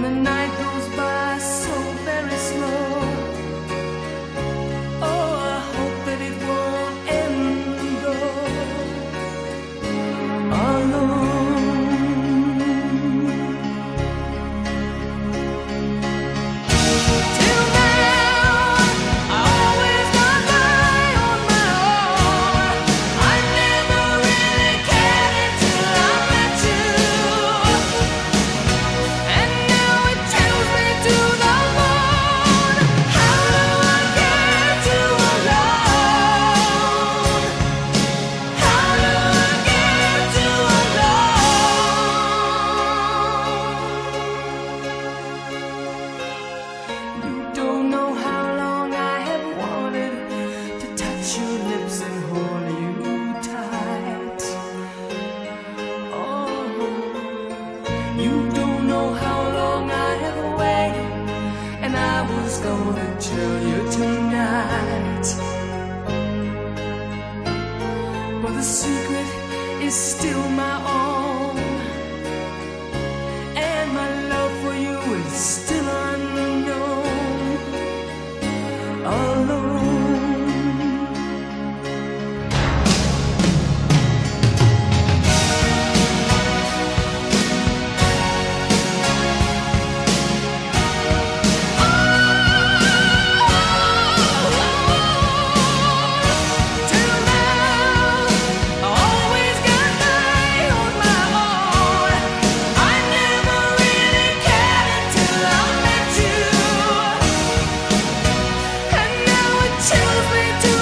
the night goes by so very slow. Oh, I hope that it won't end though alone. Till now, I always got by on my own. I never really cared until I met you. And now it tells me to the moon. How do I get to alone? How do I get to alone? You don't know how long I have wanted to touch your lips and hold you tight. Oh, you don't know how long I have waited, and I was gonna tell you tonight. But the secret is still my own, and my love for you is still unknown. Alone. Till now, I always got by on my own. I never really cared until I met you. And now it tells me to